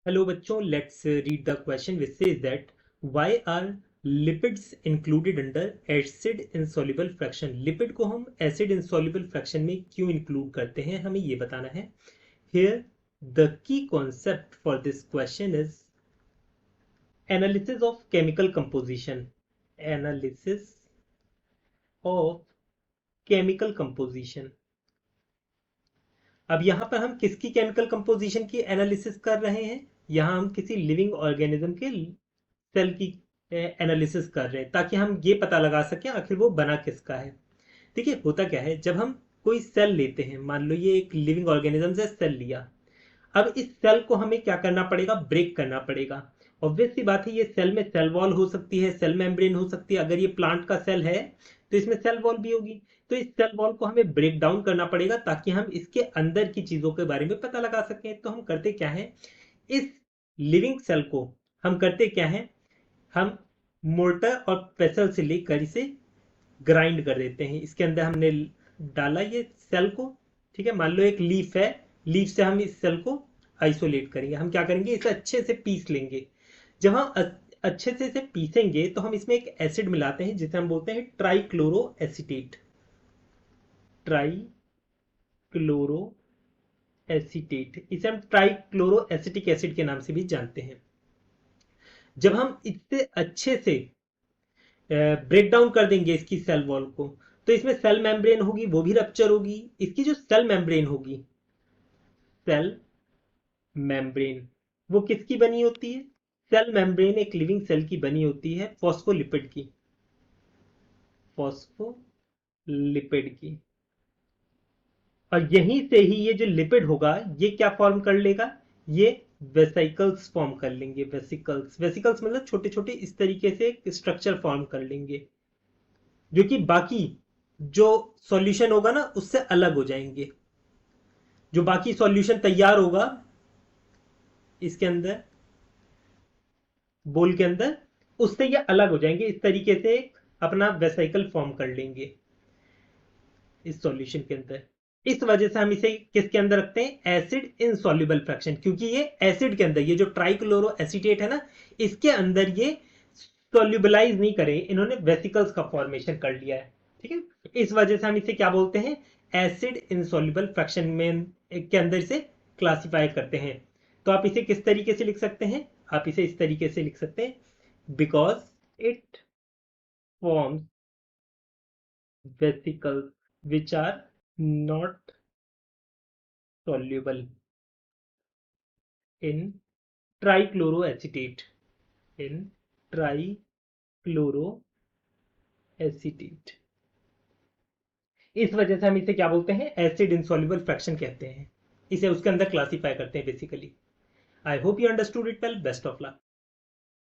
Hello बच्चों, let's read the question which says that why are lipids included under acid insoluble fraction? Lipid को हम acid insoluble fraction में क्यों include करते हैं, हमें ये बताना है. Here the key concept for this question is analysis of chemical composition. Analysis of chemical composition. अब यहाँ पर हम किसकी केमिकल कंपोजिशन की एनालिसिस कर रहे हैं? यहाँ हम किसी लिविंग ऑर्गेनिज्म के सेल की एनालिसिस कर रहे हैं ताकि हम ये पता लगा सकें आखिर वो बना किसका है. देखिए होता क्या है, जब हम कोई सेल लेते हैं, मान लो ये एक लिविंग ऑर्गेनिज्म से सेल लिया. अब इस सेल को हमें क्या करना पड़ेगा? ब्रेक करना पड़ेगा. ऑब्वियस सी बात है, ये सेल में सेल वॉल हो सकती है, सेल मेम्ब्रेन हो सकती है. अगर ये प्लांट का सेल है तो इसमें सेल वॉल भी होगी. तो इस सेल वॉल को हमें ब्रेक डाउन करना पड़ेगा ताकि हम इसके अंदर की चीजों के बारे में पता लगा सकें. तो हम करते क्या है, इस लिविंग सेल को हम करते क्या है, हम मोर्टर और पेसल से लेकर इसे ग्राइंड कर देते हैं. इसके अंदर हमने डाला ये सेल को, ठीक है. मान लो एक लीफ है, लीफ से हम इस सेल को आइसोलेट करेंगे. हम क्या करेंगे, इसे अच्छे से पीस लेंगे. जब हम अच्छे से इसे पीसेंगे तो हम इसमें एक एसिड मिलाते हैं जिसे हम बोलते हैं ट्राइक्लोरो एसीटेट. ट्राइक्लोरो एसीटेट, इसे हम ट्राइक्लोरो एसिटिक एसिड के नाम से भी जानते हैं. जब हम इससे अच्छे से ब्रेक डाउन कर देंगे इसकी सेल वॉल को, तो इसमें सेल मेम्ब्रेन होगी, वो भी रप्चर होगी. इसकी जो सेल मेम्ब्रेन होगी, सेल मेम्ब्रेन, वो किसकी बनी होती है? सेल मेम्ब्रेन एक लिविंग सेल की बनी होती है फॉस्फोलिपिड की. फॉस्फोलिपिड की. और यहीं से ही ये जो लिपिड होगा ये क्या फॉर्म कर लेगा, ये वेसिकल्स फॉर्म कर लेंगे. वेसिकल्स, वेसिकल्स मतलब छोटे छोटे इस तरीके से स्ट्रक्चर फॉर्म कर लेंगे जो कि बाकी जो सॉल्यूशन होगा ना उससे अलग हो जाएंगे. जो बाकी सॉल्यूशन तैयार होगा इसके अंदर, बोल के अंदर, उससे ये अलग हो जाएंगे. इस तरीके से एक अपना वेसिकल फॉर्म कर लेंगे इस सॉल्यूशन के अंदर. इस वजह से हम इसे किसके अंदर रखते हैं? Acid insoluble fraction. क्योंकि ये एसिड के अंदर, ये जो ट्राइक्लोरो एसीटेट है ना, इसके अंदर ये सॉल्युबलाइज नहीं करे, इन्होंने वेसिकल्स का फॉर्मेशन कर लिया है. ठीक है, इस वजह से हम इसे क्या बोलते हैं? एसिड इनसॉल्युबल फ्रैक्शन में के अंदर इसे क्लासिफाई करते हैं. तो आप इसे किस तरीके से लिख सकते हैं? आप इसे इस तरीके से लिख सकते हैं, because it forms vesicles which are not soluble in trichloroacetate. In trichloroacetate. इस वजह से हम इसे क्या बोलते हैं? एसिड इनसॉल्युबल फ्रैक्शन कहते हैं. इसे उसके अंदर क्लासिफाई करते हैं basically. I hope you understood it well. Best of luck.